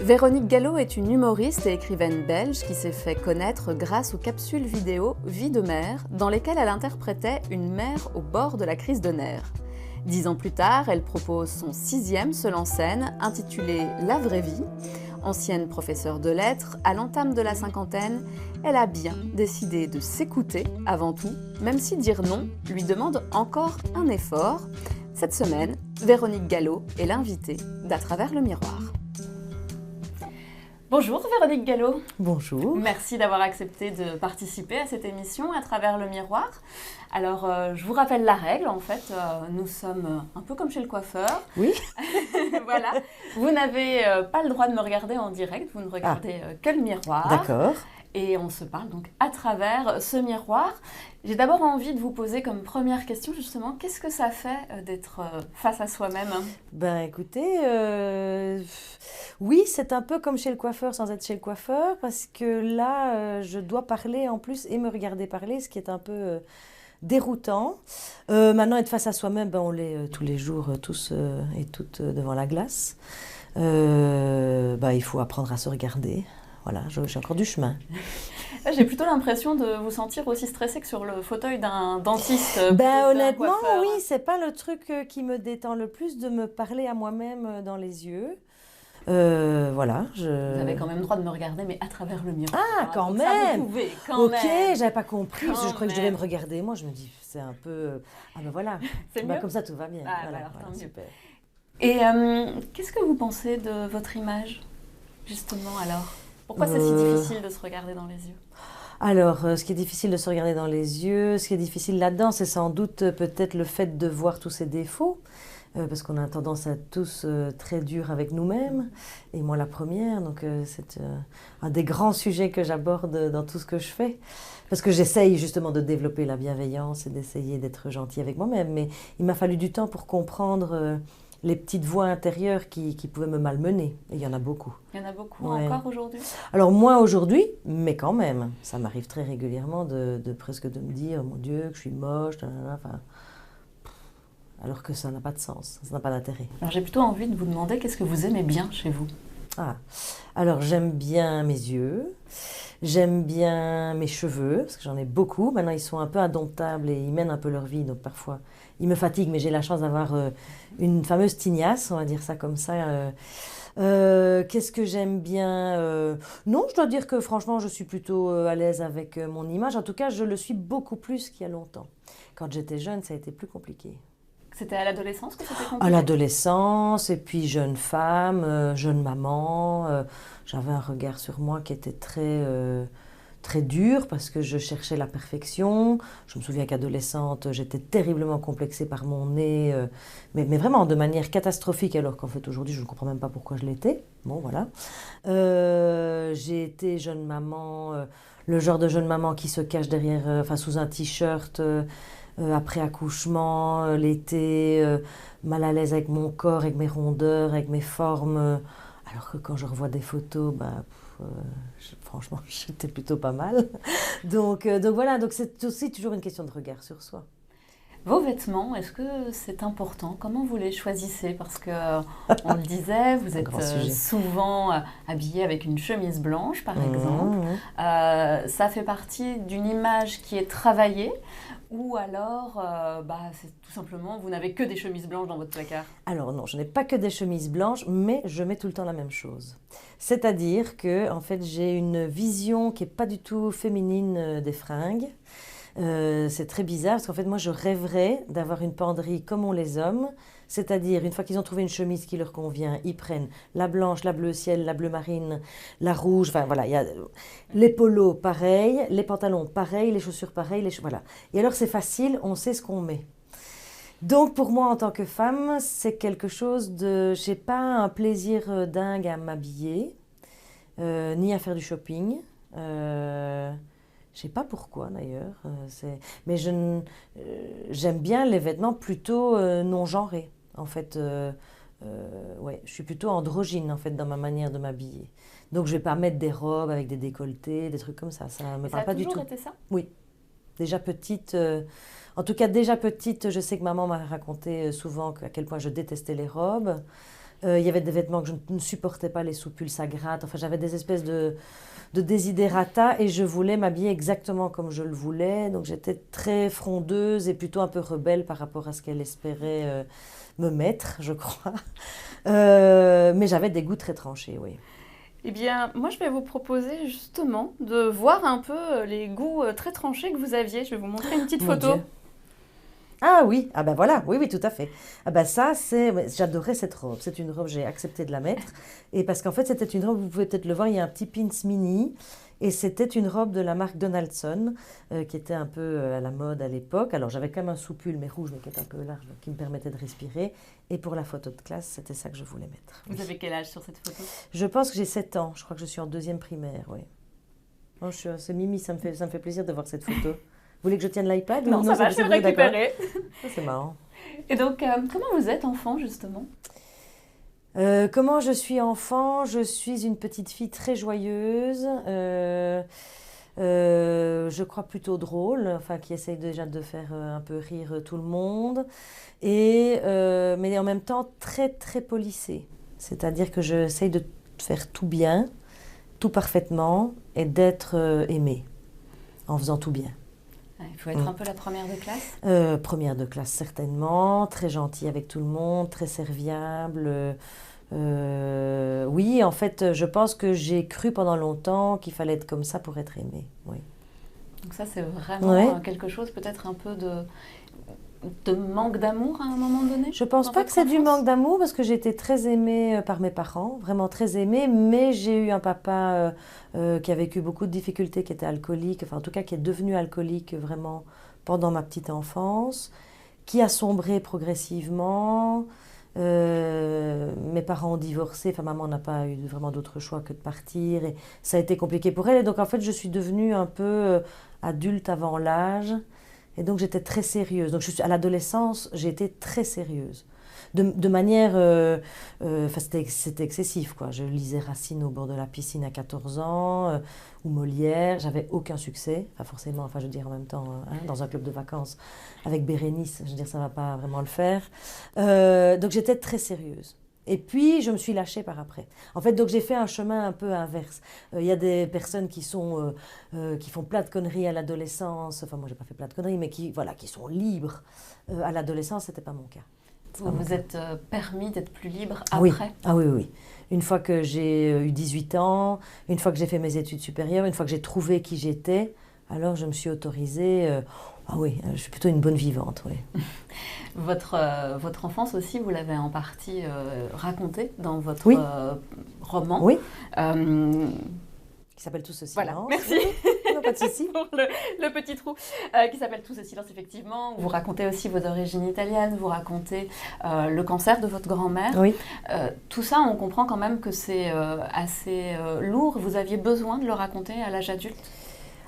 Véronique Gallo est une humoriste et écrivaine belge qui s'est fait connaître grâce aux capsules vidéo Vie de mère, dans lesquelles elle interprétait une mère au bord de la crise de nerfs. 10 ans plus tard, elle propose son 6e seul en scène, intitulé La vraie vie. Ancienne professeure de lettres, à l'entame de la cinquantaine, elle a bien décidé de s'écouter avant tout, même si dire non lui demande encore un effort. Cette semaine, Véronique Gallo est l'invitée d'À travers le miroir. Bonjour Véronique Gallo. Bonjour. Merci d'avoir accepté de participer à cette émission À travers le miroir. Alors, je vous rappelle la règle, en fait, nous sommes un peu comme chez le coiffeur. Oui. Voilà. Vous n'avez pas le droit de me regarder en direct, vous ne regardez que le miroir. D'accord. Et on se parle donc à travers ce miroir. J'ai d'abord envie de vous poser comme première question justement, qu'est-ce que ça fait d'être face à soi-même ? Ben écoutez, oui, c'est un peu comme chez le coiffeur sans être chez le coiffeur, parce que là, je dois parler en plus et me regarder parler, ce qui est un peu déroutant. Maintenant, être face à soi-même, ben, on l'est tous les jours, tous et toutes devant la glace. Ben, il faut apprendre à se regarder. Voilà, j'ai encore du chemin. J'ai plutôt l'impression de vous sentir aussi stressée que sur le fauteuil d'un dentiste. Ben honnêtement, oui, c'est pas le truc qui me détend le plus de me parler à moi-même dans les yeux. Voilà. Vous avez quand même le droit de me regarder, mais à travers le miroir. Ah, quand même. Ça, vous pouvez, quand même. Ok, j'avais pas compris, parce que je croyais que je devais même. me regarder. Moi, je me dis, c'est un peu... Ah ben voilà, C'est ben, mieux. comme ça, tout va bien. Ah, voilà, alors, tant mieux. super. Et qu'est-ce que vous pensez de votre image, justement, alors ? Pourquoi c'est si difficile de se regarder dans les yeux ? Alors, ce qui est difficile de se regarder dans les yeux, ce qui est difficile là-dedans, c'est sans doute peut-être le fait de voir tous ses défauts, parce qu'on a tendance à être tous très durs avec nous-mêmes, et moi la première, donc c'est un des grands sujets que j'aborde dans tout ce que je fais, parce que j'essaye justement de développer la bienveillance et d'essayer d'être gentil avec moi-même, mais il m'a fallu du temps pour comprendre les petites voix intérieures qui pouvaient me malmener. Et il y en a beaucoup. Il y en a beaucoup encore aujourd'hui ? Alors moins aujourd'hui, mais quand même. Ça m'arrive très régulièrement de presque de me dire « Mon Dieu, que je suis moche, enfin, alors que ça n'a pas de sens, ça n'a pas d'intérêt. » Alors j'ai plutôt envie de vous demander qu'est-ce que vous aimez bien chez vous ? Alors j'aime bien mes yeux, j'aime bien mes cheveux, parce que j'en ai beaucoup. Maintenant ils sont un peu indomptables et ils mènent un peu leur vie, donc parfois ils me fatiguent, mais j'ai la chance d'avoir une fameuse tignasse, on va dire ça comme ça. Qu'est-ce que j'aime bien Non, je dois dire que franchement je suis plutôt à l'aise avec mon image. En tout cas, je le suis beaucoup plus qu'il y a longtemps. Quand j'étais jeune, ça a été plus compliqué. C'était à l'adolescence que c'était compliqué ? À l'adolescence, et puis jeune femme, jeune maman. J'avais un regard sur moi qui était très dur parce que je cherchais la perfection. Je me souviens qu'adolescente, j'étais terriblement complexée par mon nez, mais vraiment de manière catastrophique, alors qu'en fait aujourd'hui, je ne comprends même pas pourquoi je l'étais. Bon, voilà. J'ai été jeune maman, le genre de jeune maman qui se cache derrière, sous un t-shirt, après accouchement, l'été, mal à l'aise avec mon corps, avec mes rondeurs, avec mes formes. Alors que quand je revois des photos, franchement, j'étais plutôt pas mal. Donc voilà, donc c'est aussi toujours une question de regard sur soi. Vos vêtements, est-ce que c'est important ? Comment vous les choisissez ? Parce que, on le disait, vous êtes souvent habillée avec une chemise blanche, par exemple. Ça fait partie d'une image qui est travaillée, ou alors, c'est tout simplement, vous n'avez que des chemises blanches dans votre placard ? Alors non, je n'ai pas que des chemises blanches, mais je mets tout le temps la même chose. C'est-à-dire que, en fait, j'ai une vision qui n'est pas du tout féminine des fringues. C'est très bizarre parce qu'en fait moi je rêverais d'avoir une penderie comme ont les hommes, c'est-à-dire une fois qu'ils ont trouvé une chemise qui leur convient, ils prennent la blanche, la bleu ciel, la bleu marine, la rouge, enfin voilà, il y a les polos pareil, les pantalons pareil, les chaussures pareil, voilà. Et alors c'est facile, on sait ce qu'on met. Donc pour moi en tant que femme, c'est quelque chose de, j'ai pas un plaisir dingue à m'habiller, ni à faire du shopping. Je ne sais pas pourquoi d'ailleurs, mais j'aime bien les vêtements plutôt non-genrés. En fait, ouais, je suis plutôt androgyne en fait, dans ma manière de m'habiller. Donc je ne vais pas mettre des robes avec des décolletés, des trucs comme ça ne me parle pas du tout. Ça a toujours été ça ? Oui, déjà petite. En tout cas, déjà petite, je sais que maman m'a raconté souvent à quel point je détestais les robes. Il y avait des vêtements que je ne supportais pas, les soupules, ça gratte. Enfin, j'avais des espèces de desiderata et je voulais m'habiller exactement comme je le voulais. Donc, j'étais très frondeuse et plutôt un peu rebelle par rapport à ce qu'elle espérait me mettre, je crois. Mais j'avais des goûts très tranchés, oui. Eh bien, moi, je vais vous proposer justement de voir un peu les goûts très tranchés que vous aviez. Je vais vous montrer une petite Mon photo. Dieu. Ah oui, ah ben voilà, oui, oui, tout à fait. Ah ben ça, j'adorais cette robe. C'est une robe, j'ai accepté de la mettre. Et parce qu'en fait, c'était une robe, vous pouvez peut-être le voir, il y a un petit pins mini. Et c'était une robe de la marque Donaldson, qui était un peu à la mode à l'époque. Alors j'avais quand même un soupule, mais rouge, mais qui était un peu large, donc qui me permettait de respirer. Et pour la photo de classe, c'était ça que je voulais mettre. Vous avez quel âge sur cette photo? Je pense que j'ai 7 ans. Je crois que je suis en 2e primaire, oui. Oh, c'est Mimi, ça me fait plaisir de voir cette photo. Vous voulez que je tienne l'iPad? Non, ça va, je vais le récupérer. C'est marrant. Et donc, comment vous êtes enfant, justement? Comment je suis enfant? Je suis une petite fille très joyeuse, je crois plutôt drôle, enfin qui essaye déjà de faire un peu rire tout le monde, mais en même temps très très policée. C'est-à-dire que j'essaye de faire tout bien, tout parfaitement et d'être aimée en faisant tout bien. Il faut être un peu la première de classe? Première de classe certainement, très gentille avec tout le monde, très serviable. Oui, en fait, je pense que j'ai cru pendant longtemps qu'il fallait être comme ça pour être aimée. Oui. Donc ça, c'est vraiment quelque chose, peut-être un peu de manque d'amour à un moment donné? Je pense pas que c'est du manque d'amour parce que j'ai été très aimée par mes parents, vraiment très aimée, mais j'ai eu un papa qui a vécu beaucoup de difficultés, qui était alcoolique, enfin en tout cas qui est devenu alcoolique vraiment pendant ma petite enfance, qui a sombré progressivement. Mes parents ont divorcé, enfin maman n'a pas eu vraiment d'autre choix que de partir et ça a été compliqué pour elle. Et donc en fait je suis devenue un peu adulte avant l'âge. Et donc j'étais très sérieuse. Donc à l'adolescence, j'ai été très sérieuse. De manière... c'était excessif, quoi. Je lisais Racine au bord de la piscine à 14 ans, ou Molière. J'avais aucun succès. Enfin forcément, enfin je veux dire en même temps, dans un club de vacances avec Bérénice, je veux dire ça ne va pas vraiment le faire. Donc j'étais très sérieuse. Et puis, je me suis lâchée par après. En fait, donc j'ai fait un chemin un peu inverse. Il y a des personnes qui font plein de conneries à l'adolescence. Enfin, moi, j'ai pas fait plein de conneries, mais qui sont libres. À l'adolescence, c'était pas mon cas. Vous vous êtes permis d'être plus libre Oui. après? Ah oui, oui. Une fois que j'ai eu 18 ans, une fois que j'ai fait mes études supérieures, une fois que j'ai trouvé qui j'étais, alors je me suis autorisée... Ah oui, je suis plutôt une bonne vivante, oui. Votre enfance aussi, vous l'avez en partie racontée dans votre roman. Oui. Qui s'appelle Tout ce silence. Voilà, merci. Non, pas de souci. Pour le petit trou qui s'appelle Tout ce silence, effectivement. Vous racontez aussi vos origines italiennes, vous racontez le cancer de votre grand-mère. Oui. Tout ça, on comprend quand même que c'est assez lourd. Vous aviez besoin de le raconter à l'âge adulte?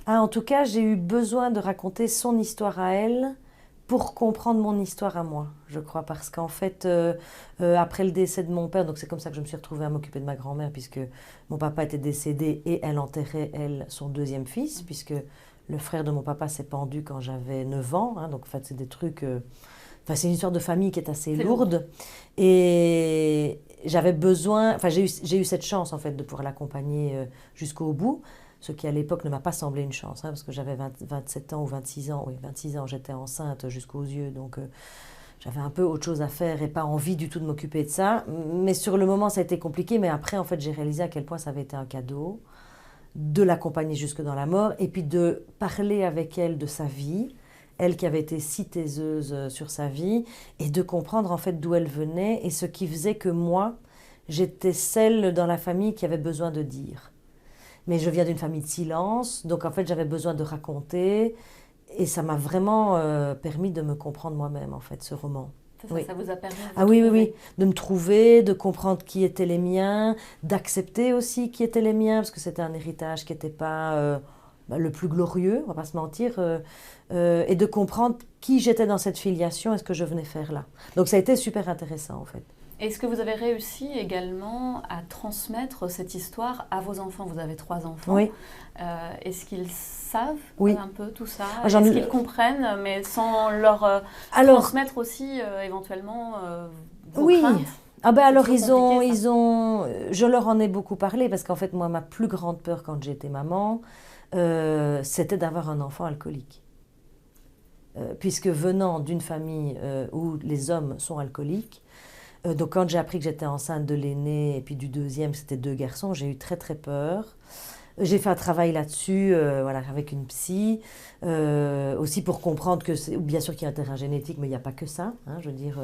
En tout cas, j'ai eu besoin de raconter son histoire à elle pour comprendre mon histoire à moi, je crois. Parce qu'en fait, après le décès de mon père, donc c'est comme ça que je me suis retrouvée à m'occuper de ma grand-mère, puisque mon papa était décédé et elle enterrait, elle, son 2e fils, puisque le frère de mon papa s'est pendu quand j'avais 9 ans. Donc, en fait, c'est des trucs... c'est une histoire de famille qui est assez lourde. Et j'avais besoin... Enfin, j'ai eu cette chance, en fait, de pouvoir l'accompagner jusqu'au bout. Ce qui, à l'époque, ne m'a pas semblé une chance, parce que j'avais 27 ans ou 26 ans. Oui, 26 ans, j'étais enceinte jusqu'aux yeux, donc j'avais un peu autre chose à faire et pas envie du tout de m'occuper de ça. Mais sur le moment, ça a été compliqué, mais après, en fait, j'ai réalisé à quel point ça avait été un cadeau de l'accompagner jusque dans la mort et puis de parler avec elle de sa vie, elle qui avait été si taiseuse sur sa vie, et de comprendre, en fait, d'où elle venait et ce qui faisait que moi, j'étais celle dans la famille qui avait besoin de dire. Mais je viens d'une famille de silence, donc en fait j'avais besoin de raconter et ça m'a vraiment permis de me comprendre moi-même en fait, ce roman. Ça vous a permis de oui, de me trouver, de comprendre qui étaient les miens, d'accepter aussi qui étaient les miens, parce que c'était un héritage qui n'était pas le plus glorieux, on va pas se mentir, et de comprendre qui j'étais dans cette filiation et ce que je venais faire là. Donc ça a été super intéressant en fait. Est-ce que vous avez réussi également à transmettre cette histoire à vos enfants? Vous avez 3 enfants. Oui. Est-ce qu'ils savent un peu tout ça? Est-ce qu'ils comprennent, mais sans leur transmettre aussi éventuellement vos craintes? Ah ben alors toujours compliqué, ça. je leur en ai beaucoup parlé parce qu'en fait moi ma plus grande peur quand j'étais maman, c'était d'avoir un enfant alcoolique. Puisque venant d'une famille où les hommes sont alcooliques, donc quand j'ai appris que j'étais enceinte de l'aîné et puis du deuxième, c'était 2 garçons, j'ai eu très très peur. J'ai fait un travail là-dessus, voilà, avec une psy, aussi pour comprendre que c'est, bien sûr qu'il y a un terrain génétique, mais il n'y a pas que ça, hein, je veux dire.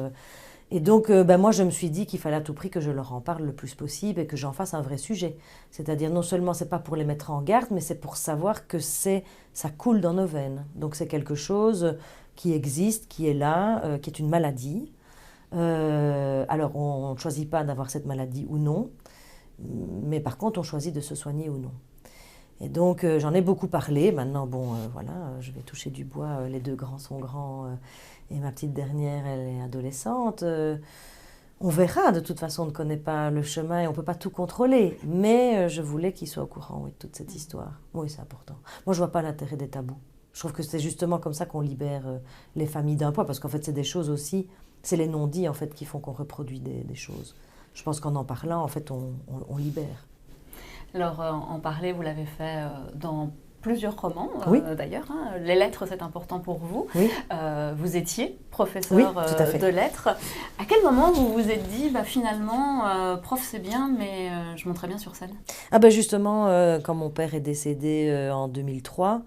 Et donc, ben moi, je me suis dit qu'il fallait à tout prix que je leur en parle le plus possible et que j'en fasse un vrai sujet. C'est-à-dire, non seulement c'est pas pour les mettre en garde, mais c'est pour savoir que ça coule dans nos veines. Donc, c'est quelque chose qui existe, qui est là, qui est une maladie. Alors, on ne choisit pas d'avoir cette maladie ou non, mais par contre, on choisit de se soigner ou non. Et donc, j'en ai beaucoup parlé. Maintenant, bon, voilà, je vais toucher du bois. Les 2 grands sont grands et ma petite dernière, elle est adolescente. On verra. De toute façon, on ne connaît pas le chemin et on ne peut pas tout contrôler. Mais je voulais qu'ils soient au courant, oui, de toute cette histoire. Oui, c'est important. Moi, je ne vois pas l'intérêt des tabous. Je trouve que c'est justement comme ça qu'on libère les familles d'un poids. Parce qu'en fait, c'est des choses aussi, c'est les non-dits en fait, qui font qu'on reproduit des choses. Je pense qu'en parlant, en fait, on libère. Alors, en parler, vous l'avez fait dans plusieurs romans, Oui. d'ailleurs. Hein. Les lettres, c'est important pour vous. Oui. Vous étiez professeur Oui, tout à fait. de lettres. À quel moment vous vous êtes dit, bah, finalement, prof, c'est bien, mais je monterai bien sur scène? Ah ben justement, quand mon père est décédé en 2003,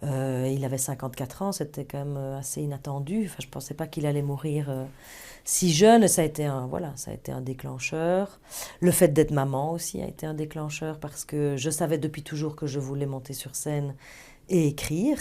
il avait 54 ans, c'était quand même assez inattendu. Enfin, je ne pensais pas qu'il allait mourir si jeune. Ça a été voilà, ça a été un déclencheur. Le fait d'être maman aussi a été un déclencheur parce que je savais depuis toujours que je voulais monter sur scène et écrire,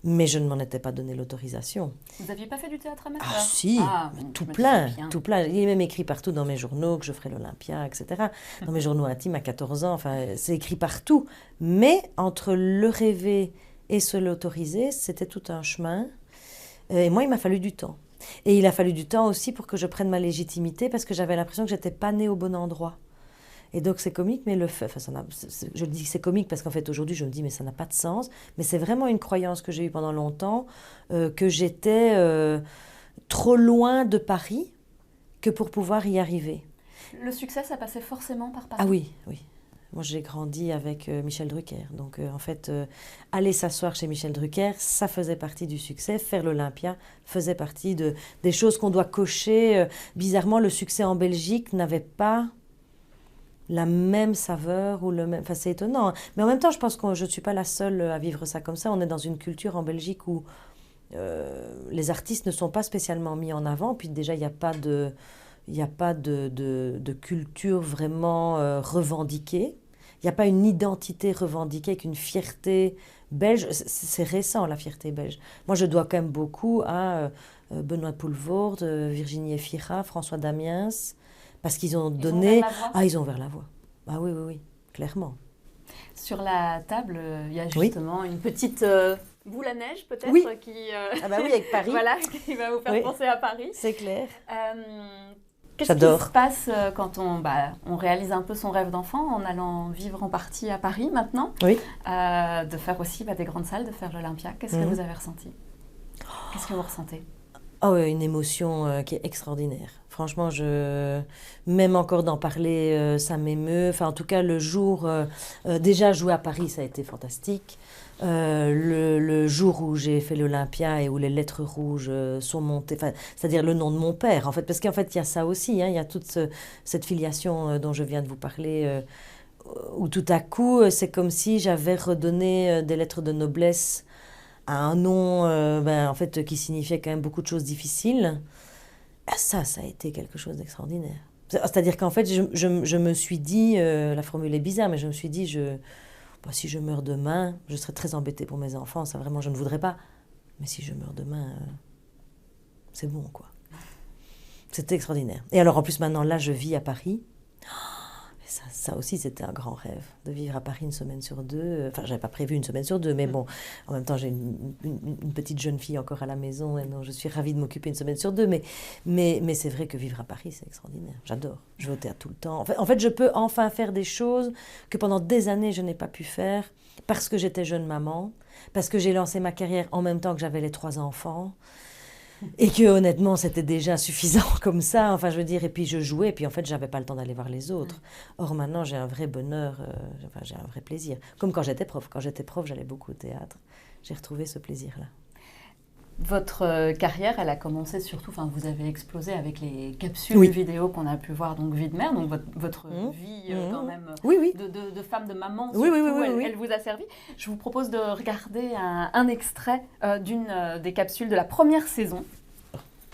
mais je ne m'en étais pas donné l'autorisation. Vous n'aviez pas fait du théâtre amateur? Ah si, Bon, tout je me plein, disais bien. tout plein. Il est même écrit partout dans mes journaux que je ferai l'Olympia, etc. Dans mes journaux intimes à 14 ans, enfin, c'est écrit partout. Mais entre le rêver et se l'autoriser, c'était tout un chemin. Et moi, il m'a fallu du temps. Et il a fallu du temps aussi pour que je prenne ma légitimité parce que j'avais l'impression que j'étais pas née au bon endroit. Et donc c'est comique, mais le fait, enfin, je dis que c'est comique parce qu'en fait aujourd'hui je me dis mais ça n'a pas de sens. Mais c'est vraiment une croyance que j'ai eue pendant longtemps, que j'étais trop loin de Paris que pour pouvoir y arriver. Le succès, ça passait forcément par Paris? Ah oui, oui. Moi, j'ai grandi avec Michel Drucker. Donc, en fait, aller s'asseoir chez Michel Drucker, ça faisait partie du succès. Faire l'Olympia faisait partie des choses qu'on doit cocher. Bizarrement, le succès en Belgique n'avait pas la même saveur ou le même... Enfin, c'est étonnant. Hein. Mais en même temps, je pense que je ne suis pas la seule à vivre ça comme ça. On est dans une culture en Belgique où les artistes ne sont pas spécialement mis en avant. Puis déjà, il n'y a pas de culture vraiment revendiquée. Il n'y a pas une identité revendiquée avec une fierté belge. C'est récent, la fierté belge. Moi, je dois quand même beaucoup à Benoît Poelvoorde, Virginie Efira, François Damiens, parce qu'ils ont donné... Ils ont ouvert la voie. Ah, ils ont ouvert la voie. Ah oui, oui, oui, clairement. Sur la table, il y a Oui. justement une petite boule à neige, peut-être, Oui. qui, Ah bah oui, avec Paris. voilà, qui va vous faire Oui. penser à Paris. C'est clair. Qu'est-ce qui J'adore. se passe quand on réalise un peu son rêve d'enfant en allant vivre en partie à Paris maintenant, Oui. de faire aussi des grandes salles, de faire l'Olympia? Qu'est-ce que vous avez ressenti? Qu'est-ce que vous ressentez? Oh, une émotion qui est extraordinaire. Franchement, même encore d'en parler, ça m'émeut. Enfin, en tout cas, le jour... déjà, jouer à Paris, ça a été fantastique. Le jour où j'ai fait l'Olympia et où les lettres rouges sont montées, c'est-à-dire le nom de mon père, en fait, parce qu'en fait, il y a ça aussi, hein, il y a toute cette filiation dont je viens de vous parler, où tout à coup, c'est comme si j'avais redonné des lettres de noblesse à un nom en fait, qui signifiait quand même beaucoup de choses difficiles. Ah, ça a été quelque chose d'extraordinaire. C'est-à-dire qu'en fait, je me suis dit, la formule est bizarre, mais je me suis dit, si je meurs demain, je serais très embêtée pour mes enfants, ça vraiment, je ne voudrais pas. Mais si je meurs demain, c'est bon, quoi. C'était extraordinaire. Et alors, en plus, maintenant, là, je vis à Paris. Ça aussi, c'était un grand rêve, de vivre à Paris une semaine sur deux. Enfin, j'avais pas prévu une semaine sur deux, mais bon, en même temps, j'ai une petite jeune fille encore à la maison, et donc je suis ravie de m'occuper une semaine sur deux. Mais c'est vrai que vivre à Paris, c'est extraordinaire. J'adore. Je vais au théâtre tout le temps. En fait, je peux enfin faire des choses que pendant des années, je n'ai pas pu faire parce que j'étais jeune maman, parce que j'ai lancé ma carrière en même temps que j'avais les 3 enfants. Et que honnêtement, c'était déjà suffisant comme ça. Enfin, je veux dire, et puis je jouais, et puis en fait, j'avais pas le temps d'aller voir les autres. Or, maintenant, j'ai un vrai bonheur, enfin, j'ai un vrai plaisir. Comme quand j'étais prof. Quand j'étais prof, j'allais beaucoup au théâtre. J'ai retrouvé ce plaisir-là. Votre carrière, elle a commencé surtout, enfin, vous avez explosé avec les capsules Oui. vidéo qu'on a pu voir, donc Vie de mère, donc votre vie quand même Oui, oui. de femme, de maman, Oui, surtout, oui, oui, oui. elle vous a servi. Je vous propose de regarder un extrait d'une des capsules de la première saison.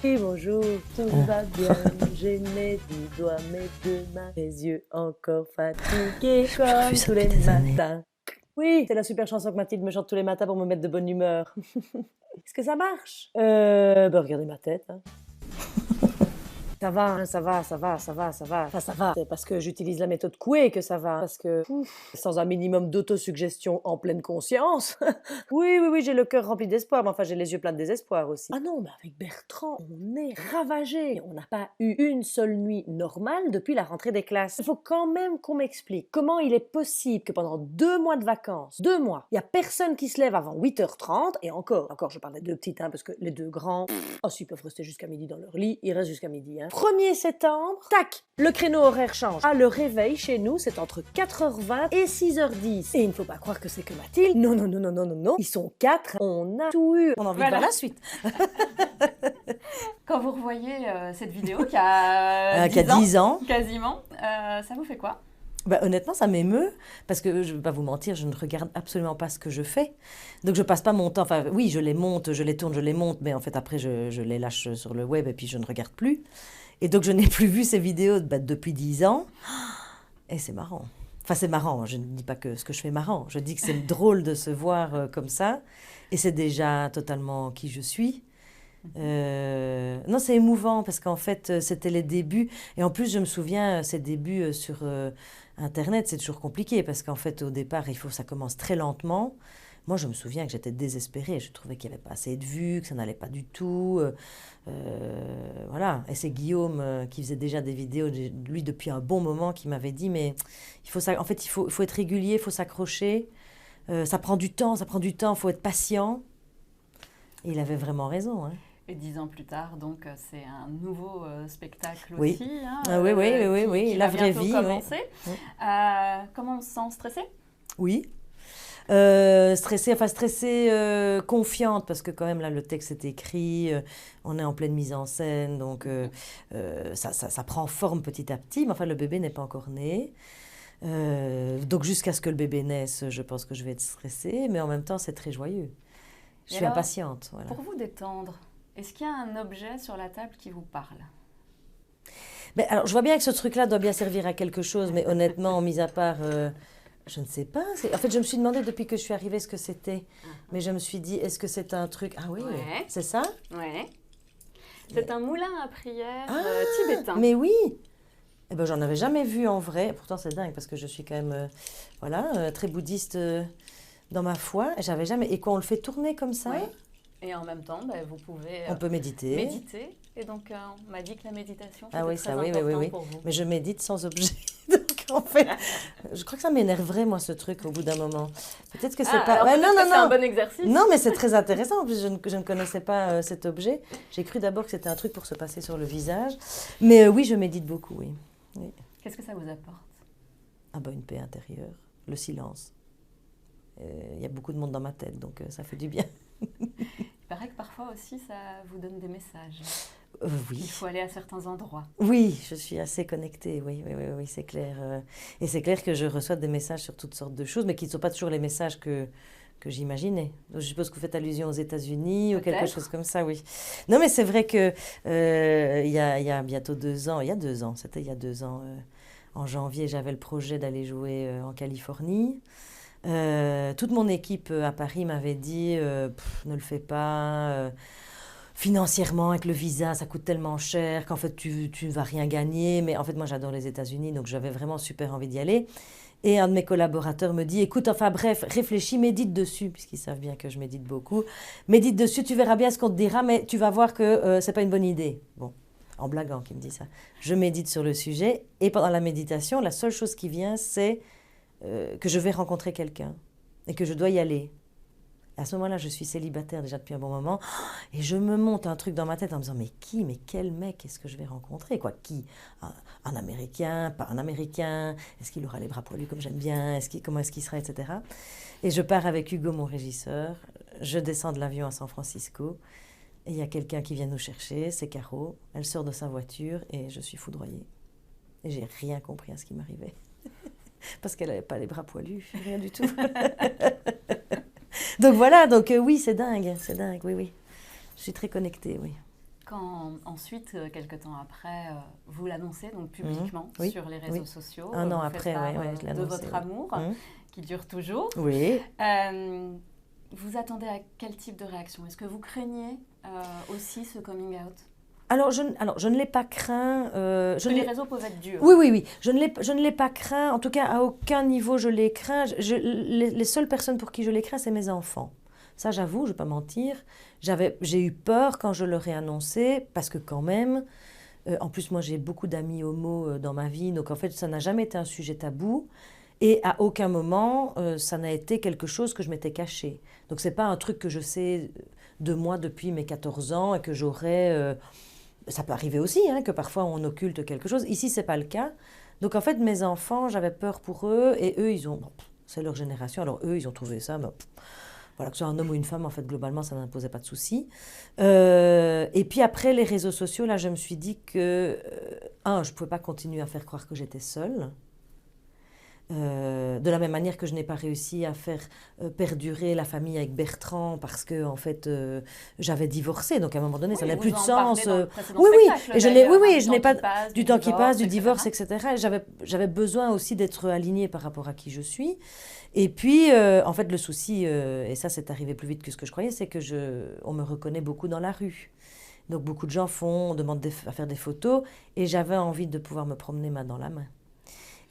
Et bonjour, tout va bien, j'ai mes 10 doigts, mes 2 mains, mes yeux encore fatigués comme tous les matins. Oui, c'est la super chanson que Mathilde me chante tous les matins pour me mettre de bonne humeur. Est-ce que ça marche? Regardez ma tête. Hein. Ça va, hein, ça va. Enfin, ça va. C'est parce que j'utilise la méthode Coué que ça va. Parce que, sans un minimum d'autosuggestion en pleine conscience. Oui, j'ai le cœur rempli d'espoir, mais enfin, j'ai les yeux pleins de désespoir aussi. Ah non, mais avec Bertrand, on est ravagés. On n'a pas eu une seule nuit normale depuis la rentrée des classes. Il faut quand même qu'on m'explique comment il est possible que pendant 2 mois de vacances, 2 mois, il n'y a personne qui se lève avant 8h30, et encore, je parle des 2 petites, hein, parce que les 2 grands, s'ils peuvent rester jusqu'à midi dans leur lit, ils restent jusqu'à midi, hein. 1er septembre, tac, le créneau horaire change. Ah, le réveil chez nous, c'est entre 4h20 et 6h10. Et il ne faut pas croire que c'est que Mathilde. Non. Ils sont 4. On a tout eu. On a envie de voir la suite. Quand vous revoyez cette vidéo qui a 10 ans, quasiment, ça vous fait quoi? Bah, honnêtement, ça m'émeut, parce que je ne vais pas vous mentir, je ne regarde absolument pas ce que je fais. Donc je passe pas mon temps, enfin oui, je les monte, je les tourne, je les monte, mais en fait après je les lâche sur le web et puis je ne regarde plus. Et donc je n'ai plus vu ces vidéos depuis 10 ans. Et c'est marrant. Enfin c'est marrant, je ne dis pas que ce que je fais est marrant, je dis que c'est drôle de se voir comme ça. Et c'est déjà totalement qui je suis. Non, c'est émouvant parce qu'en fait, c'était les débuts. Et en plus, je me souviens, ces débuts sur Internet, c'est toujours compliqué parce qu'en fait, au départ, ça commence très lentement. Moi, je me souviens que j'étais désespérée. Je trouvais qu'il n'y avait pas assez de vues, que ça n'allait pas du tout. Voilà. Et c'est Guillaume qui faisait déjà des vidéos, lui, depuis un bon moment, qui m'avait dit, mais il faut être régulier, il faut s'accrocher. Ça prend du temps, il faut être patient. Et il avait vraiment raison, hein. Et 10 ans plus tard, donc c'est un nouveau spectacle oui. aussi. Hein, oui, la vraie vie. Commencer. Oui. Comment on se sent stressée? Oui. Stressée, confiante, parce que quand même là le texte est écrit, on est en pleine mise en scène, donc ça prend forme petit à petit, mais enfin le bébé n'est pas encore né. Donc jusqu'à ce que le bébé naisse, je pense que je vais être stressée, mais en même temps c'est très joyeux. Je suis impatiente. Voilà. Pour vous détendre, est-ce qu'il y a un objet sur la table qui vous parle? Mais alors, je vois bien que ce truc-là doit bien servir à quelque chose, mais honnêtement, mis à part, je ne sais pas. En fait, je me suis demandé depuis que je suis arrivée ce que c'était. Mais je me suis dit, est-ce que c'est un truc... Ah oui, ouais. C'est ça? Oui. C'est un moulin à prière tibétain. Mais oui. Eh ben, j'en avais jamais vu en vrai. Pourtant, c'est dingue parce que je suis quand même très bouddhiste dans ma foi. J'avais jamais... Et quand on le fait tourner comme ça... Ouais. Et en même temps, vous pouvez... on peut méditer. Méditer. Et donc, on m'a dit que la méditation, c'était très oui, important pour vous. Mais je médite sans objet. Donc, en fait, je crois que ça m'énerverait, moi, ce truc, au bout d'un moment. Peut-être que c'est pas... c'est un bon exercice. Non, mais c'est très intéressant. En plus, je ne connaissais pas cet objet. J'ai cru d'abord que c'était un truc pour se passer sur le visage. Mais oui, je médite beaucoup, oui. Qu'est-ce que ça vous apporte? Une paix intérieure. Le silence. Il y a beaucoup de monde dans ma tête, donc ça fait du bien. Il paraît que parfois aussi, ça vous donne des messages. Oui. Il faut aller à certains endroits. Oui, je suis assez connectée, oui, c'est clair. Et c'est clair que je reçois des messages sur toutes sortes de choses, mais qui ne sont pas toujours les messages que j'imaginais. Donc, je suppose que vous faites allusion aux États-Unis ou quelque chose comme ça, oui. Non, mais c'est vrai que il y a bientôt 2 ans, c'était il y a 2 ans, en janvier, j'avais le projet d'aller jouer en Californie. Toute mon équipe à Paris m'avait dit ne le fais pas, financièrement avec le visa ça coûte tellement cher qu'en fait tu ne vas rien gagner, mais en fait moi j'adore les États-Unis donc j'avais vraiment super envie d'y aller. Et un de mes collaborateurs me dit écoute, enfin bref, réfléchis, médite dessus, puisqu'ils savent bien que je médite beaucoup, médite dessus, tu verras bien ce qu'on te dira, mais tu vas voir que c'est pas une bonne idée. Bon, en blaguant qu'il me dit ça. Je médite sur le sujet et pendant la méditation la seule chose qui vient c'est que je vais rencontrer quelqu'un et que je dois y aller. À ce moment-là, je suis célibataire déjà depuis un bon moment et je me monte un truc dans ma tête en me disant mais quel mec est-ce que je vais rencontrer quoi? Qui? Un Américain, pas un Américain? Est-ce qu'il aura les bras poilus comme j'aime bien? Comment est-ce qu'il sera, etc. Et je pars avec Hugo, mon régisseur. Je descends de l'avion à San Francisco et il y a quelqu'un qui vient nous chercher, c'est Caro. Elle sort de sa voiture et je suis foudroyée. Et j'ai rien compris à ce qui m'arrivait. Parce qu'elle n'avait pas les bras poilus, rien du tout. Donc voilà, oui, c'est dingue, oui. Je suis très connectée, oui. Quand ensuite, quelques temps après, vous l'annoncez donc publiquement sur les réseaux sociaux. Un an après, je l'ai annoncé. De votre amour, qui dure toujours. Oui. Vous attendez à quel type de réaction? Est-ce que vous craignez aussi ce coming out? Alors, je ne l'ai pas craint. Les réseaux peuvent être durs. Oui. Je ne l'ai pas craint. En tout cas, à aucun niveau je l'ai craint. Les seules personnes pour qui je l'ai craint, c'est mes enfants. Ça, j'avoue, je ne vais pas mentir. J'ai eu peur quand je leur ai annoncé, parce que quand même, en plus, moi, j'ai beaucoup d'amis homo dans ma vie. Donc, en fait, ça n'a jamais été un sujet tabou. Et à aucun moment, ça n'a été quelque chose que je m'étais caché. Donc, ce n'est pas un truc que je sais de moi depuis mes 14 ans et que j'aurais... ça peut arriver aussi, que parfois on occulte quelque chose. Ici, ce n'est pas le cas. Donc, en fait, mes enfants, j'avais peur pour eux. Et eux, c'est leur génération. Alors, eux, ils ont trouvé ça... voilà, que ce soit un homme ou une femme, en fait, globalement, ça n'imposait pas de souci. Et puis après, les réseaux sociaux, là, je me suis dit que... je ne pouvais pas continuer à faire croire que j'étais seule. De la même manière que je n'ai pas réussi à faire perdurer la famille avec Bertrand parce que en fait j'avais divorcé, donc à un moment donné ça n'a plus de sens. Oui, et je n'ai pas du temps qui passe, du divorce, etc. J'avais besoin aussi d'être alignée par rapport à qui je suis. Et puis en fait le souci, et ça c'est arrivé plus vite que ce que je croyais, c'est que on me reconnaît beaucoup dans la rue. Donc beaucoup de gens demandent à faire des photos et j'avais envie de pouvoir me promener main dans la main.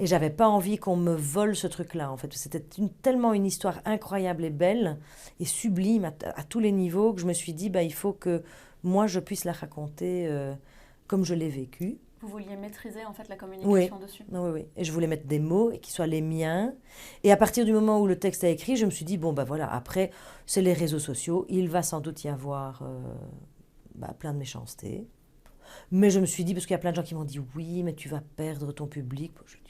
Et j'avais pas envie qu'on me vole ce truc-là, en fait. C'était tellement une histoire incroyable et belle et sublime à tous les niveaux que je me suis dit, il faut que moi, je puisse la raconter comme je l'ai vécue. Vous vouliez maîtriser, en fait, la communication dessus? Oui. Et je voulais mettre des mots et qu'ils soient les miens. Et à partir du moment où le texte est écrit, je me suis dit, voilà, après, c'est les réseaux sociaux. Il va sans doute y avoir plein de méchanceté. Mais je me suis dit, parce qu'il y a plein de gens qui m'ont dit, oui, mais tu vas perdre ton public. Je dis,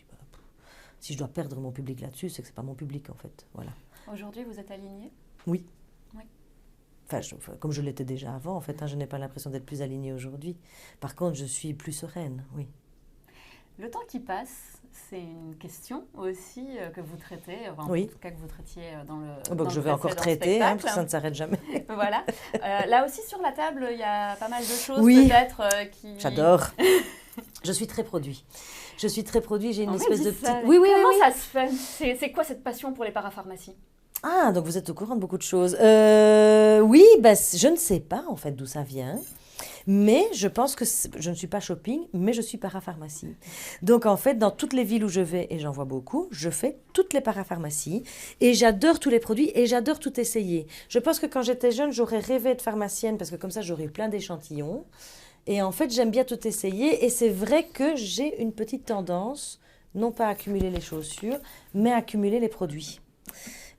si je dois perdre mon public là-dessus, c'est que ce n'est pas mon public, en fait. Voilà. Aujourd'hui, vous êtes alignée? Oui. Enfin, comme je l'étais déjà avant, en fait, je n'ai pas l'impression d'être plus alignée aujourd'hui. Par contre, je suis plus sereine, oui. Le temps qui passe, c'est une question aussi que vous traitez, en tout cas que vous traitiez dans le que je vais encore traiter, parce que ça ne s'arrête jamais. Voilà. Là aussi, sur la table, il y a pas mal de choses peut-être qui... J'adore. Je suis très produit. J'ai une espèce de petite... Comment ça se fait? C'est quoi cette passion pour les parapharmacies? Ah, donc vous êtes au courant de beaucoup de choses. Je ne sais pas en fait d'où ça vient. Mais je pense que je ne suis pas shopping, mais je suis parapharmacie. Donc en fait, dans toutes les villes où je vais, et j'en vois beaucoup, je fais toutes les parapharmacies. Et j'adore tous les produits et j'adore tout essayer. Je pense que quand j'étais jeune, j'aurais rêvé de pharmacienne parce que comme ça, j'aurais eu plein d'échantillons. Et en fait, j'aime bien tout essayer. Et c'est vrai que j'ai une petite tendance, non pas à accumuler les chaussures, mais à accumuler les produits.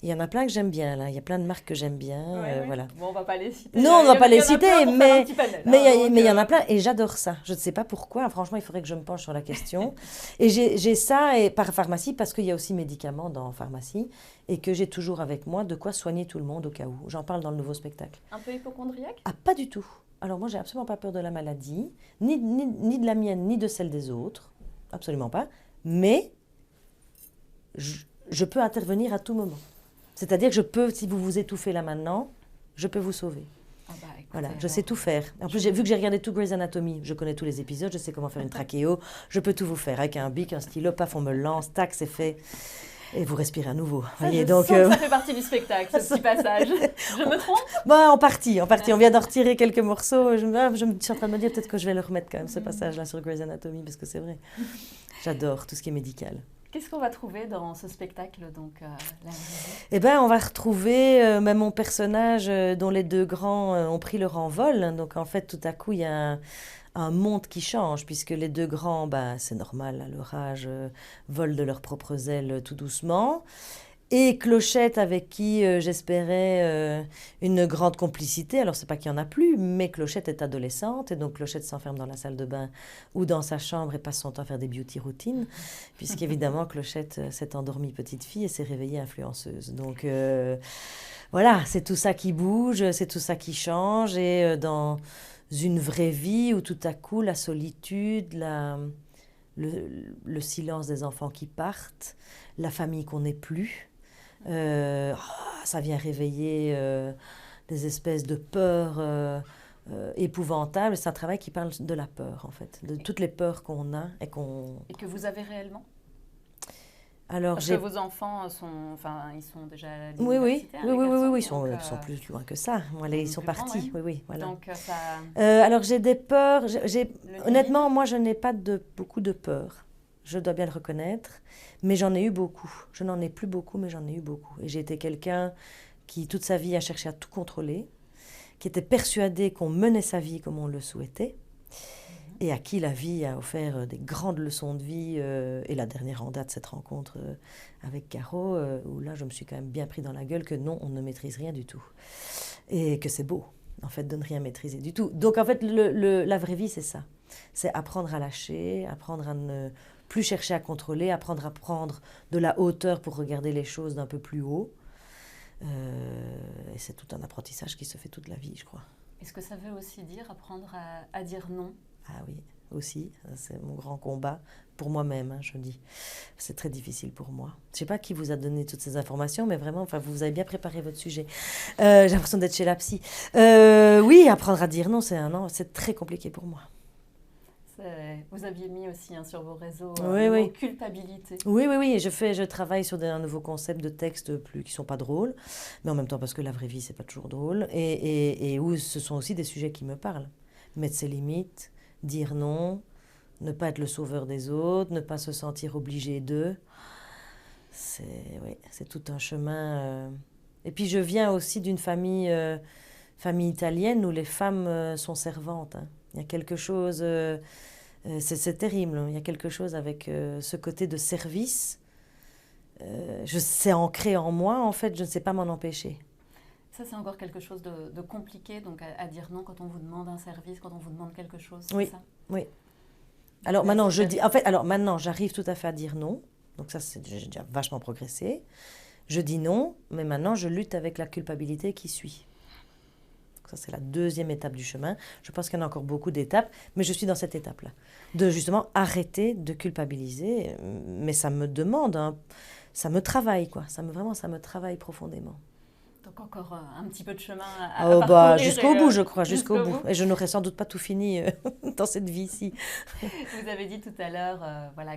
Il y en a plein que j'aime bien, là. Il y a plein de marques que j'aime bien. Voilà. Bon, on ne va pas les citer. Non, on ne va pas les citer, mais il y en a plein. Et j'adore ça. Je ne sais pas pourquoi. Franchement, il faudrait que je me penche sur la question. Et j'ai ça par pharmacie, parce qu'il y a aussi médicaments dans pharmacie. Et que j'ai toujours avec moi de quoi soigner tout le monde au cas où. J'en parle dans le nouveau spectacle. Un peu hypocondriaque? Ah, pas du tout. Alors moi, j'ai absolument pas peur de la maladie, ni de la mienne, ni de celle des autres. Absolument pas. Mais je peux intervenir à tout moment. C'est-à-dire que je peux, si vous vous étouffez là maintenant, je peux vous sauver. Écoutez, voilà, je sais tout faire. En plus, vu que j'ai regardé tout Grey's Anatomy, je connais tous les épisodes, je sais comment faire une trachéo, je peux tout vous faire. Avec un bic, un stylo, paf, on me lance, tac, c'est fait. Et vous respirez à nouveau. Ça, ça fait partie du spectacle, ce petit passage. Je me trompe? En partie. On vient d'en retirer quelques morceaux. Je suis en train de me dire peut-être que je vais le remettre quand même, ce passage-là sur Grey's Anatomy, parce que c'est vrai. J'adore tout ce qui est médical. Qu'est-ce qu'on va trouver dans ce spectacle, donc on va retrouver mon personnage dont les deux grands ont pris leur envol. Donc, en fait, tout à coup, il y a un monde qui change, puisque les deux grands, c'est normal, à leur âge, volent de leurs propres ailes tout doucement. Et Clochette, avec qui j'espérais une grande complicité. Alors, c'est pas qu'il y en a plus, mais Clochette est adolescente. Et donc, Clochette s'enferme dans la salle de bain ou dans sa chambre et passe son temps à faire des beauty routines. Puisqu'évidemment, Clochette s'est endormie petite fille et s'est réveillée influenceuse. Donc, voilà, c'est tout ça qui bouge, c'est tout ça qui change. Et dans une vraie vie où tout à coup, la solitude, le silence des enfants qui partent, la famille qu'on n'est plus, ça vient réveiller des espèces de peurs épouvantables. C'est un travail qui parle de la peur, en fait, de toutes les peurs qu'on a et qu'on... Et que vous avez réellement? Alors, Parce que vos enfants ils sont déjà à oui, l'université, oui, ils sont plus loin que ça. Voilà, ils sont partis, ouais. oui, voilà. Donc, alors, j'ai des peurs. Honnêtement, moi, je n'ai pas beaucoup de peurs. Je dois bien le reconnaître. Mais j'en ai eu beaucoup. Je n'en ai plus beaucoup, mais j'en ai eu beaucoup. Et j'ai été quelqu'un qui, toute sa vie, a cherché à tout contrôler, qui était persuadé qu'on menait sa vie comme on le souhaitait, et à qui la vie a offert des grandes leçons de vie. Et la dernière en date, cette rencontre avec Caro, où là, je me suis quand même bien pris dans la gueule que non, on ne maîtrise rien du tout. Et que c'est beau, en fait, de ne rien maîtriser du tout. Donc, en fait, la vraie vie, c'est ça. C'est apprendre à lâcher, apprendre à ne plus chercher à contrôler, apprendre à prendre de la hauteur pour regarder les choses d'un peu plus haut. Et c'est tout un apprentissage qui se fait toute la vie, je crois. Est-ce que ça veut aussi dire apprendre à dire non? Ah oui, aussi, c'est mon grand combat pour moi-même, je dis. C'est très difficile pour moi. Je ne sais pas qui vous a donné toutes ces informations, mais vraiment, vous avez bien préparé votre sujet. J'ai l'impression d'être chez la psy. Oui, apprendre à dire non, c'est très compliqué pour moi. Vous aviez mis aussi sur vos réseaux oui. culpabilité. Oui, je travaille sur un nouveau concept de textes qui ne sont pas drôles, mais en même temps parce que la vraie vie, ce n'est pas toujours drôle, et où ce sont aussi des sujets qui me parlent. Mettre ses limites, dire non, ne pas être le sauveur des autres, ne pas se sentir obligé d'eux. C'est tout un chemin. Et puis je viens aussi d'une famille italienne où les femmes sont servantes. Hein. Il y a quelque chose... c'est terrible, hein. Il y a quelque chose avec ce côté de service. C'est ancré en moi, en fait, je ne sais pas m'en empêcher. Ça, c'est encore quelque chose de compliqué, donc à dire non quand on vous demande un service, quand on vous demande quelque chose, oui, c'est ça? Oui. Alors maintenant, maintenant, j'arrive tout à fait à dire non. Donc ça, j'ai déjà vachement progressé. Je dis non, mais maintenant, je lutte avec la culpabilité qui suit. Ça, c'est la deuxième étape du chemin. Je pense qu'il y en a encore beaucoup d'étapes, mais je suis dans cette étape-là. De justement arrêter de culpabiliser. Mais ça me demande, hein, ça me travaille, quoi. Ça me travaille profondément. Donc encore un petit peu de chemin à parcourir. Jusqu'au bout, je crois, jusqu'au bout. Et je n'aurai sans doute pas tout fini dans cette vie-ci. Vous avez dit tout à l'heure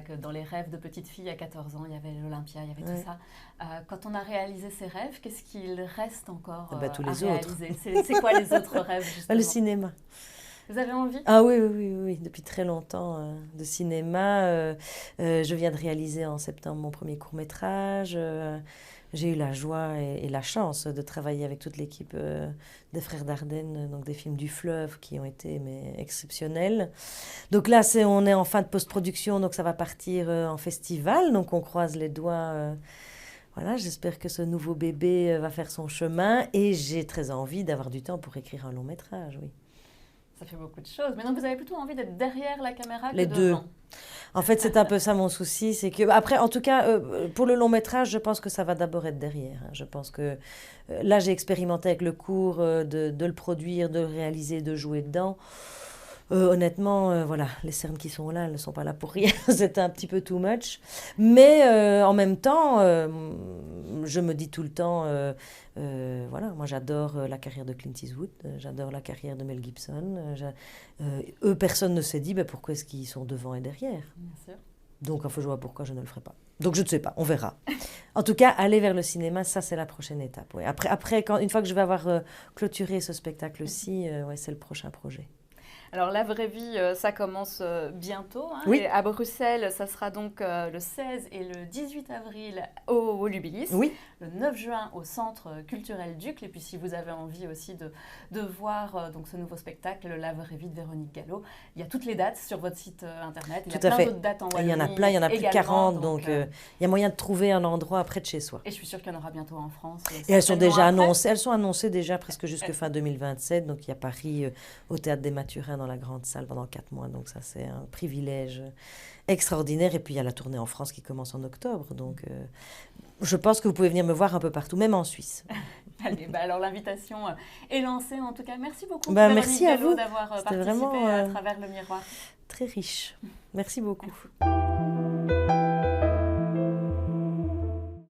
que dans les rêves de petite fille à 14 ans, il y avait l'Olympia, il y avait tout ça. Quand on a réalisé ses rêves, qu'est-ce qu'il reste encore tous les à autres. réaliser? C'est quoi les autres rêves, justement? Le cinéma. Vous avez envie? Ah oui, depuis très longtemps, de cinéma. Je viens de réaliser en septembre mon premier court-métrage. J'ai eu la joie et la chance de travailler avec toute l'équipe des Frères Dardenne, donc des films du fleuve qui ont été exceptionnels. Donc là, on est en fin de post-production, donc ça va partir en festival. Donc on croise les doigts. Voilà, j'espère que ce nouveau bébé va faire son chemin. Et j'ai très envie d'avoir du temps pour écrire un long métrage, oui. Ça fait beaucoup de choses. Mais donc, vous avez plutôt envie d'être derrière la caméra que les devant. deux. En fait, c'est un peu ça mon souci. C'est que, après, en tout cas, pour le long métrage, je pense que ça va d'abord être derrière. Hein. Je pense que là, j'ai expérimenté avec le cours de le produire, de le réaliser, de jouer dedans. Honnêtement, les cernes qui sont là, elles ne sont pas là pour rien. C'est un petit peu too much. Mais en même temps, je me dis tout le temps, moi j'adore la carrière de Clint Eastwood, j'adore la carrière de Mel Gibson. Eux, personne ne s'est dit pourquoi est-ce qu'ils sont devant et derrière. Bien sûr. Donc, je vois pourquoi je ne le ferai pas. Donc, je ne sais pas, on verra. En tout cas, aller vers le cinéma, ça, c'est la prochaine étape. Ouais. Après une fois que je vais avoir clôturé ce spectacle-ci, c'est le prochain projet. Alors la vraie vie, ça commence bientôt. Hein, Oui. et à Bruxelles, ça sera donc le 16 et le 18 avril au Volubilis. Oui. Le 9 juin au Centre culturel Ducle. Et puis si vous avez envie aussi de voir donc, ce nouveau spectacle, La vraie vie de Véronique Gallo, il y a toutes les dates sur votre site internet. Il y a Tout à plein fait. d'autres dates en Et Wallonie. il y en a plein, il y en a plus de également, 40, donc il y a moyen de trouver un endroit près de chez soi. Et je suis sûre qu'il y en aura bientôt en France. Et elles sont déjà certainement après. annoncées, elles sont annoncées déjà presque jusque fin 2027. Donc il y a Paris au Théâtre des Mathurins dans la grande salle pendant 4 mois. Donc ça c'est un privilège extraordinaire. Et puis il y a la tournée en France qui commence en octobre. Donc je pense que vous pouvez venir me voir un peu partout, même en Suisse. Allez, alors l'invitation est lancée. En tout cas, merci beaucoup Merci Véronique à Gallo vous. d'avoir C'était participé vraiment, à travers le miroir. Très riche. Merci beaucoup. Merci.